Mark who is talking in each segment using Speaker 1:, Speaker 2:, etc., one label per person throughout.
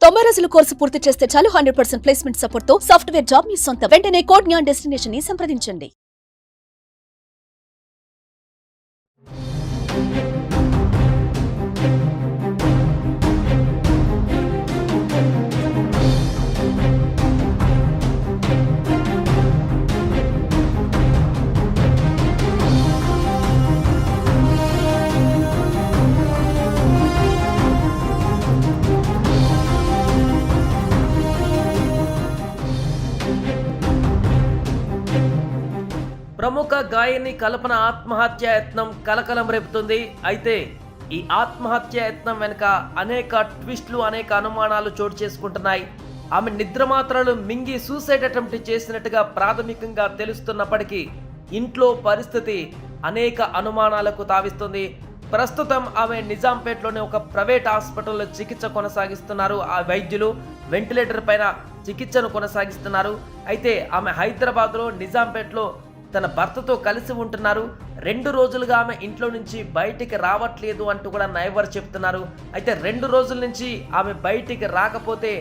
Speaker 1: 90 రోజుల కోర్సు పూర్తి చేస్తే చాలు 100% ప్లేస్మెంట్ సపోర్ట్ తో సాఫ్ట్వేర్ జాబ్ మీ సొంతం. వెంటనే కోడ్ జ్ఞాన్ డెస్టినేషన్ ని సంప్రదించండి.
Speaker 2: ప్రముఖ గాయని కల్పన ఆత్మహత్య యత్నం కలకలం రేపుతుంది. అయితే ఈ ఆత్మహత్య యత్నం వెనుక అనేక ట్విస్టులు, అనేక అనుమానాలు చోటు చేసుకుంటున్నాయి. ఆమె నిద్రమాత్రలు మింగి సూసైడ్ అటెంప్ట్ చేసినట్టుగా ప్రాథమికంగా తెలుస్తున్నప్పటికీ ఇంట్లో పరిస్థితి అనేక అనుమానాలకు తావిస్తుంది. ప్రస్తుతం ఆమె నిజాంపేటలోని ఒక ప్రైవేట్ హాస్పిటల్లో చికిత్స కొనసాగిస్తున్నారు. ఆ వైద్యులు వెంటిలేటర్ పైన చికిత్సను కొనసాగిస్తున్నారు. అయితే ఆమె హైదరాబాద్లో నిజాంపేటలో తన భర్తతో కలిసి ఉంటున్నారు. 2 రోజులుగా ఆమె ఇంట్లో నుంచి బయటికి రావట్లేదు అంటూ కూడా నైబర్ చెప్తున్నారు. అయితే 2 రోజుల నుంచి ఆమె బయటికి రాకపోతే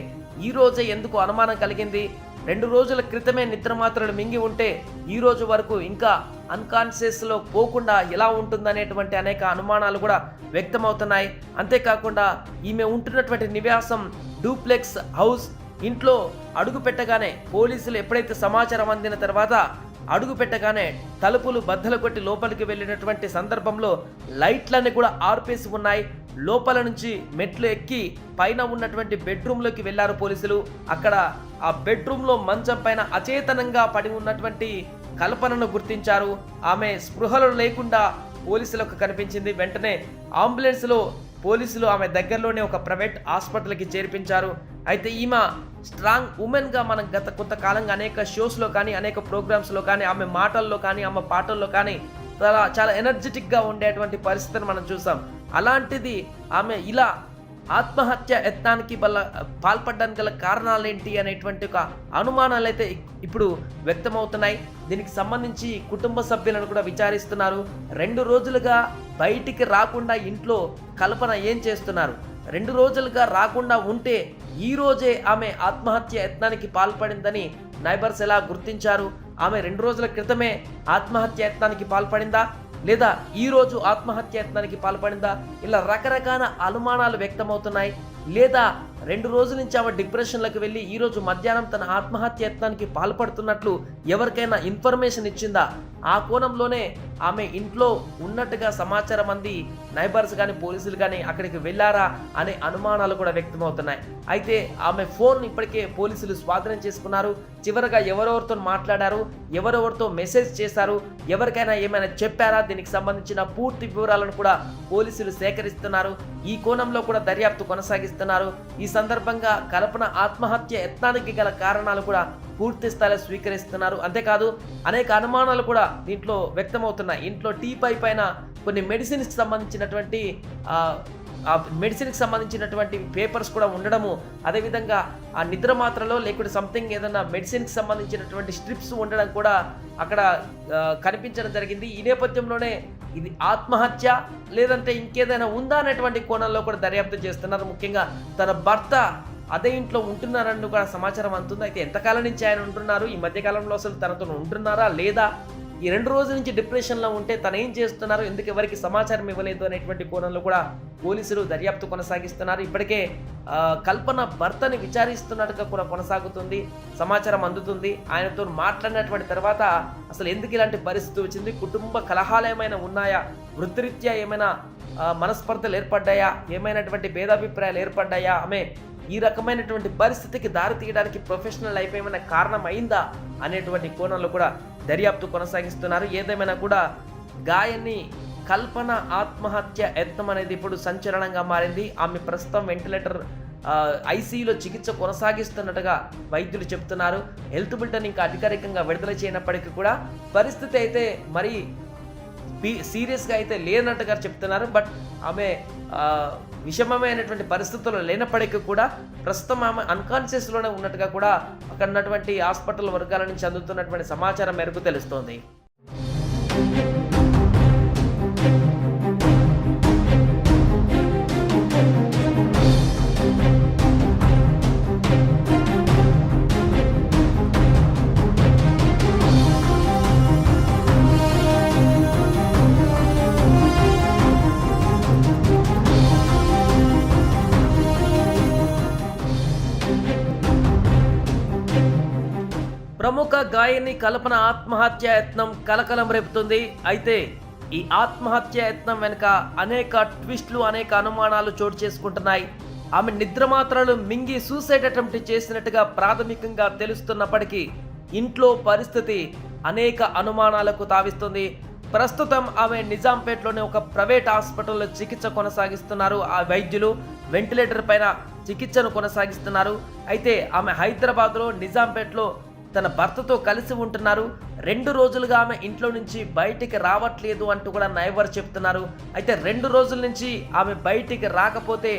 Speaker 2: ఈ రోజే ఎందుకు అనుమానం కలిగింది? 2 రోజుల క్రితమే నిద్రమాత్రలు మింగి ఉంటే ఈ రోజు వరకు ఇంకా అన్కాన్షియస్లో పోకుండా ఎలా ఉంటుందనేటువంటి అనేక అనుమానాలు కూడా వ్యక్తమవుతున్నాయి. అంతేకాకుండా ఈమె ఉంటున్నటువంటి నివాసం డూప్లెక్స్ హౌస్. ఇంట్లో అడుగు పెట్టగానే పోలీసులు ఎప్పుడైతే సమాచారం అందిన తర్వాత అడుగు పెట్టగానే తలుపులు బద్దలు కొట్టి లోపలికి వెళ్ళినటువంటి సందర్భంలో లైట్లన్నీ కూడా ఆర్పేసి ఉన్నాయి. లోపల నుంచి మెట్లు ఎక్కి పైన ఉన్నటువంటి బెడ్రూమ్లోకి వెళ్ళారు పోలీసులు. అక్కడ ఆ బెడ్రూమ్లో మంచం పైన అచేతనంగా పడి ఉన్నటువంటి కల్పనను గుర్తించారు. ఆమె స్పృహలో లేకుండా పోలీసులకు కనిపించింది. వెంటనే అంబులెన్స్లో పోలీసులు ఆమె దగ్గరలోనే ఒక ప్రైవేట్ హాస్పిటల్కి చేర్పించారు. అయితే ఈమె స్ట్రాంగ్ ఉమెన్గా మనం గత కొంతకాలంగా అనేక షోస్లో కానీ, అనేక ప్రోగ్రామ్స్లో కానీ, ఆమె మాటల్లో కానీ, ఆమె పాటల్లో కానీ చాలా ఎనర్జెటిక్గా ఉండేటువంటి పరిస్థితిని మనం చూసాం. అలాంటిది ఆమె ఇలా ఆత్మహత్య యత్నానికి పాల్పడడానికి గల కారణాలేంటి అనేటువంటి ఒక అనుమానాలు అయితే ఇప్పుడు వ్యక్తమవుతున్నాయి. దీనికి సంబంధించి కుటుంబ సభ్యులను కూడా విచారిస్తున్నారు. 2 రోజులుగా బయటికి రాకుండా ఇంట్లో కల్పన ఏం చేస్తున్నారు? 2 రోజులుగా రాకుండా ఉంటే ఈ రోజే ఆమె ఆత్మహత్య యత్నానికి పాల్పడిందని నైబర్స్ ఎలా గుర్తించారు? ఆమె 2 రోజుల క్రితమే ఆత్మహత్య యత్నానికి పాల్పడిందా, లేదా ఈ రోజు ఆత్మహత్య యత్నానికి పాల్పడిందా? ఇలా రకరకాల అనుమానాలు వ్యక్తమవుతున్నాయి. లేదా 2 రోజుల నుంచి ఆమె డిప్రెషన్లకు వెళ్ళి ఈ రోజు మధ్యాహ్నం తన ఆత్మహత్య యత్నానికి పాల్పడుతున్నట్లు ఎవరికైనా ఇన్ఫర్మేషన్ ఇచ్చిందా? ఆ కోణంలోనే ఆమె ఇంట్లో ఉన్నట్టుగా సమాచారం అంది నైబర్స్ కానీ, పోలీసులు కానీ అక్కడికి వెళ్ళారా అనే అనుమానాలు కూడా వ్యక్తమవుతున్నాయి. అయితే ఆమె ఫోన్ ఇప్పటికే పోలీసులు స్వాధీనం చేసుకున్నారు. చివరగా ఎవరెవరితో మాట్లాడారు, ఎవరెవరితో మెసేజ్ చేశారు, ఎవరికైనా ఏమైనా చెప్పారా, దీనికి సంబంధించిన పూర్తి వివరాలను కూడా పోలీసులు సేకరిస్తున్నారు. ఈ కోణంలో కూడా దర్యాప్తు కొనసాగిస్తున్నారు. ఈ సందర్భంగా కల్పన ఆత్మహత్య యత్నానికి గల కారణాలు కూడా పూర్తి స్థాయిలో స్వీకరిస్తున్నారు. అంతేకాదు అనేక అనుమానాలు కూడా దీంట్లో వ్యక్తమవుతున్నాయి. ఇంట్లో టీపై పైన కొన్ని మెడిసిన్స్కి సంబంధించినటువంటి పేపర్స్ కూడా ఉండడము, అదేవిధంగా ఆ నిద్ర మాత్రలో లేకుంటే సంథింగ్ ఏదైనా మెడిసిన్కి సంబంధించినటువంటి స్ట్రిప్స్ ఉండడం కూడా అక్కడ కనిపించడం జరిగింది. ఈ నేపథ్యంలోనే ఇది ఆత్మహత్య లేదంటే ఇంకేదైనా ఉందా అనేటువంటి కోణంలో కూడా దర్యాప్తు చేస్తున్నారు. ముఖ్యంగా తన భర్త అదే ఇంట్లో ఉంటున్నారని కూడా సమాచారం అందుతుంది. అయితే ఎంతకాలం నుంచి ఆయన ఉంటున్నారు, ఈ మధ్యకాలంలో అసలు తనతో ఉంటున్నారా లేదా, ఈ 2 రోజుల నుంచి డిప్రెషన్లో ఉంటే తను ఏం చేస్తున్నారు, ఎందుకు ఎవరికి సమాచారం ఇవ్వలేదు అనేటువంటి కోణంలో కూడా పోలీసులు దర్యాప్తు కొనసాగిస్తున్నారు. ఇప్పటికే కల్పన భర్తని విచారిస్తున్నట్టుగా కూడా కొనసాగుతుంది, సమాచారం అందుతుంది. ఆయనతో మాట్లాడినటువంటి తర్వాత అసలు ఎందుకు ఇలాంటి పరిస్థితి వచ్చింది, కుటుంబ కలహాలు ఏమైనా ఉన్నాయా, వృత్తిరీత్యా ఏమైనా మనస్పర్ధలు ఏర్పడ్డాయా, ఏమైనటువంటి భేదాభిప్రాయాలు ఏర్పడ్డాయా, ఆమె ఈ రకమైనటువంటి పరిస్థితికి దారి తీయడానికి ప్రొఫెషనల్ లైఫ్ ఏమైనా కారణం అయిందా అనేటువంటి కోణంలో కూడా దర్యాప్తు కొనసాగిస్తున్నారు. ఏదేమైనా కూడా గాయని కల్పన ఆత్మహత్య యత్నం అనేది ఇప్పుడు సంచలనంగా మారింది. ఆమె ప్రస్తుతం వెంటిలేటర్ ఐసీయూలో చికిత్స కొనసాగిస్తున్నట్టుగా వైద్యులు చెప్తున్నారు. హెల్త్ బులెటిన్ ఇంకా అధికారికంగా విడుదల చేయనప్పటికీ కూడా పరిస్థితి అయితే మరి సీరియస్గా అయితే లేనట్టుగా చెప్తున్నారు. బట్ ఆమె విషమమైనటువంటి పరిస్థితుల్లో లేనప్పటికీ కూడా ప్రస్తుతం ఆమె అన్కాన్షియస్లోనే ఉన్నట్టుగా కూడా అక్కడ ఉన్నటువంటి హాస్పిటల్ వర్గాల నుంచి అందుతున్నటువంటి సమాచారం మేరకు తెలుస్తోంది. ప్రముఖ గాయని కల్పన ఆత్మహత్యాయత్నం కలకలం రేపుతుంది. అయితే ఈ ఆత్మహత్యాయత్నం వెనుక అనేక ట్విస్టులు, అనేక అనుమానాలు చోటు చేసుకుంటున్నాయి. ఆమె నిద్రమాత్రలు మింగి సూసైడ్ అటెంప్ట్ చేసినట్టుగా ప్రాథమికంగా తెలుస్తున్నప్పటికీ ఇంట్లో పరిస్థితి అనేక అనుమానాలకు తావిస్తుంది. ప్రస్తుతం ఆమె నిజాంపేటలోని ఒక ప్రైవేట్ హాస్పిటల్లో చికిత్స కొనసాగిస్తున్నారు. ఆ వైద్యులు వెంటిలేటర్ పైన చికిత్సను కొనసాగిస్తున్నారు. అయితే ఆమె హైదరాబాద్లో నిజాంపేటలో తన భర్తతో కలిసి ఉంటున్నారు. 2 రోజులుగా ఆమె ఇంట్లో నుంచి బయటికి రావట్లేదు అంటూ కూడా నైబర్ చెప్తున్నారు. అయితే 2 రోజుల నుంచి ఆమె బయటికి రాకపోతే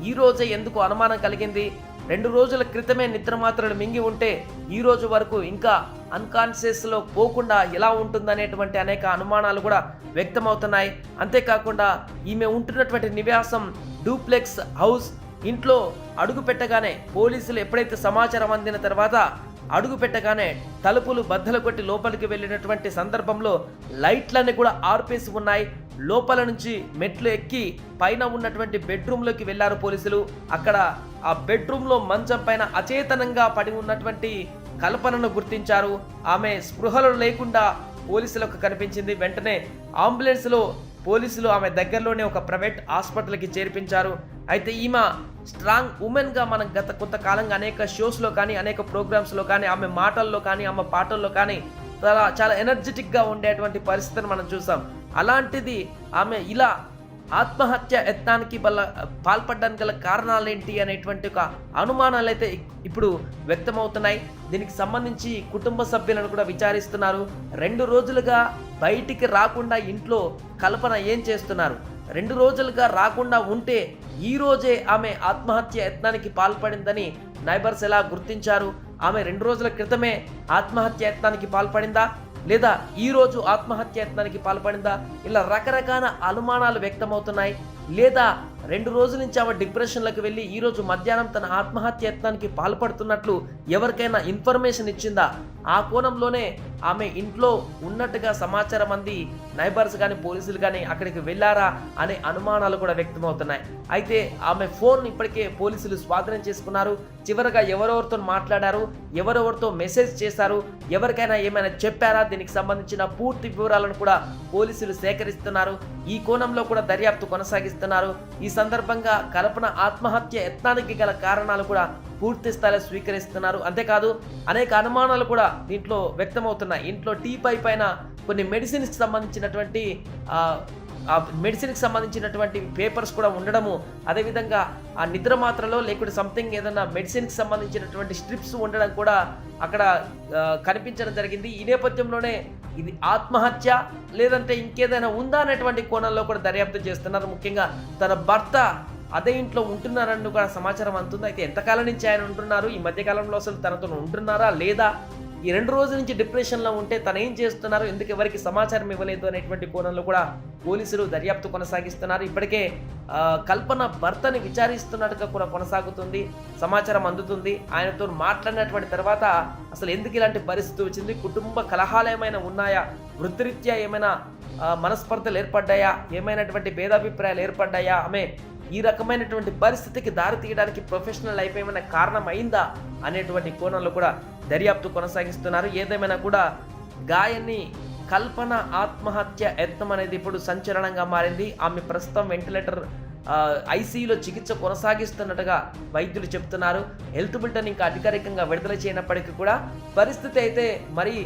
Speaker 2: ఈ రోజే ఎందుకు అనుమానం కలిగింది? 2 రోజుల క్రితమే నిద్రమాత్రలు మింగి ఉంటే ఈ రోజు వరకు ఇంకా అన్కాన్షియస్లో పోకుండా ఎలా ఉంటుందనేటువంటి అనేక అనుమానాలు కూడా వ్యక్తమవుతున్నాయి. అంతేకాకుండా ఈమె ఉంటున్నటువంటి నివాసం డూప్లెక్స్ హౌస్. ఇంట్లో అడుగు పెట్టగానే పోలీసులు ఎప్పుడైతే సమాచారం అందిన తర్వాత అడుగు పెట్టగానే తలుపులు బద్దలు కొట్టి లోపలికి వెళ్ళినటువంటి సందర్భంలో లైట్లన్నీ కూడా ఆర్పేసి ఉన్నాయి. లోపల నుంచి మెట్లు ఎక్కి పైన ఉన్నటువంటి బెడ్రూమ్లోకి వెళ్ళారు పోలీసులు. అక్కడ ఆ బెడ్రూమ్లో మంచం పైన అచేతనంగా పడి ఉన్నటువంటి కల్పనను గుర్తించారు. ఆమె స్పృహలో లేకుండా పోలీసులకు కనిపించింది. వెంటనే అంబులెన్స్లో పోలీసులు ఆమె దగ్గరలోనే ఒక ప్రైవేట్ హాస్పిటల్కి చేర్పించారు. అయితే ఈమె స్ట్రాంగ్ ఉమెన్గా మనం గత కొంతకాలంగా అనేక షోస్లో కానీ అనేక ప్రోగ్రామ్స్లో కానీ ఆమె మాటల్లో కానీ ఆమె పాటల్లో కానీ చాలా ఎనర్జెటిక్గా ఉండేటువంటి పరిస్థితిని మనం చూసాం. అలాంటిది ఆమె ఇలా ఆత్మహత్య యత్నానికి పాల్పడడానికి గల కారణాలు ఏంటి అనేటువంటి ఒక అనుమానాలు అయితే ఇప్పుడు వ్యక్తమవుతున్నాయి. దీనికి సంబంధించి కుటుంబ సభ్యులను కూడా విచారిస్తున్నారు. 2 రోజులుగా బయటికి రాకుండా ఇంట్లో కల్పన ఏం చేస్తున్నారు? 2 రోజులుగా రాకుండా ఉంటే ఈ రోజే ఆమె ఆత్మహత్య యత్నానికి పాల్పడిందని నైబర్స్ ఎలా గుర్తించారు? ఆమె 2 రోజుల క్రితమే ఆత్మహత్య యత్నానికి పాల్పడిందా, లేదా ఈ రోజు ఆత్మహత్య యత్నానికి పాల్పడిందా? ఇలా రకరకాల అనుమానాలు వ్యక్తమవుతున్నాయి. లేదా 2 రోజుల నుంచి ఆమె డిప్రెషన్లకు వెళ్ళి ఈ రోజు మధ్యాహ్నం తన ఆత్మహత్య యత్నానికి పాల్పడుతున్నట్లు ఎవరికైనా ఇన్ఫర్మేషన్ ఇచ్చిందా? ఆ కోణంలోనే ఆమె ఇంట్లో ఉన్నట్టుగా సమాచారం అంది నైబర్స్ కానీ పోలీసులు కానీ అక్కడికి వెళ్ళారా అనే అనుమానాలు కూడా వ్యక్తమవుతున్నాయి. అయితే ఆమె ఫోన్ ఇప్పటికే పోలీసులు స్వాధీనం చేసుకున్నారు. చివరగా ఎవరెవరితో మాట్లాడారు, ఎవరెవరితో మెసేజ్ చేశారు, ఎవరికైనా ఏమైనా చెప్పారా, దీనికి సంబంధించిన పూర్తి వివరాలను కూడా పోలీసులు సేకరిస్తున్నారు. ఈ కోణంలో కూడా దర్యాప్తు కొనసాగిస్తున్నారు. ఈ సందర్భంగా కల్పన ఆత్మహత్య యత్నానికి గల కారణాలు కూడా పూర్తి స్థాయిలో స్వీకరిస్తున్నారు. అంతేకాదు అనేక అనుమానాలు కూడా దీంట్లో వ్యక్తమవుతున్నాయి. ఇంట్లో టీపై పైన కొన్ని మెడిసిన్స్కి సంబంధించినటువంటి పేపర్స్ కూడా ఉండడము, అదేవిధంగా ఆ నిద్ర మాత్రలో లేకుంటే సంథింగ్ ఏదైనా మెడిసిన్కి సంబంధించినటువంటి స్ట్రిప్స్ ఉండడం కూడా అక్కడ కనిపించడం జరిగింది. ఈ నేపథ్యంలోనే ఇది ఆత్మహత్య లేదంటే ఇంకేదైనా ఉందా అనేటువంటి కోణంలో కూడా దర్యాప్తు చేస్తున్నారు. ముఖ్యంగా తన భర్త అదే ఇంట్లో ఉంటున్నారని కూడా సమాచారం అందుతుంది. అయితే ఎంతకాలం నుంచి ఆయన ఉంటున్నారు, ఈ మధ్యకాలంలో అసలు తనతో ఉంటున్నారా లేదా, ఈ 2 రోజుల నుంచి డిప్రెషన్లో ఉంటే తను ఏం చేస్తున్నారు, ఎందుకు ఎవరికి సమాచారం ఇవ్వలేదు అనేటువంటి కోణంలో కూడా పోలీసులు దర్యాప్తు కొనసాగిస్తున్నారు. ఇప్పటికే కల్పన భర్తని విచారిస్తున్నట్టుగా కూడా కొనసాగుతుంది, సమాచారం అందుతుంది. ఆయనతో మాట్లాడినటువంటి తర్వాత అసలు ఎందుకు ఇలాంటి పరిస్థితి వచ్చింది, కుటుంబ కలహాలు ఏమైనా ఉన్నాయా, వృత్తిరీత్యా ఏమైనా మనస్పర్ధలు ఏర్పడ్డాయా, ఏమైనటువంటి భేదాభిప్రాయాలు ఏర్పడ్డాయా, ఆమె ఈ రకమైనటువంటి పరిస్థితికి దారి తీయడానికి ప్రొఫెషనల్ లైఫ్ ఏమైనా కారణం అయిందా అనేటువంటి కోణంలో కూడా దర్యాప్తు కొనసాగిస్తున్నారు. ఏదేమైనా కూడా గాయని కల్పన ఆత్మహత్య యత్నం అనేది ఇప్పుడు సంచలనంగా మారింది. ఆమె ప్రస్తుతం వెంటిలేటర్ ఐసీయూలో చికిత్స కొనసాగిస్తున్నట్టుగా వైద్యులు చెప్తున్నారు. హెల్త్ బులెటిన్ ఇంకా అధికారికంగా విడుదల చేయనప్పటికీ కూడా పరిస్థితి అయితే మరి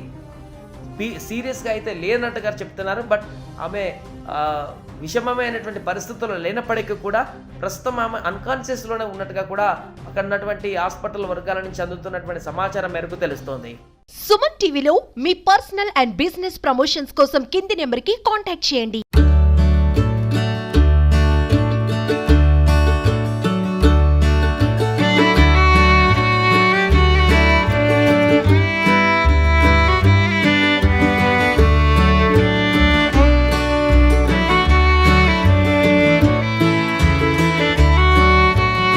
Speaker 2: సీరియస్గా అయితే లేనట్టుగా చెప్తున్నారు. బట్ ఆమె విషమమైనటువంటి పరిస్థితుల్లో లేనప్పటికీ కూడా ప్రస్తుతం ఆమె అన్కాన్షియస్లోనే ఉన్నట్టుగా కూడా అక్కడ ఉన్నటువంటి హాస్పిటల్ వర్గాల నుంచి అందుతున్నటువంటి సమాచారం మేరకు తెలుస్తోంది.
Speaker 3: సుమన్ టీవీలో మీ పర్సనల్ అండ్ బిజినెస్ ప్రమోషన్స్ కోసం కింది నెంబర్కి కాంటాక్ట్ చేయండి.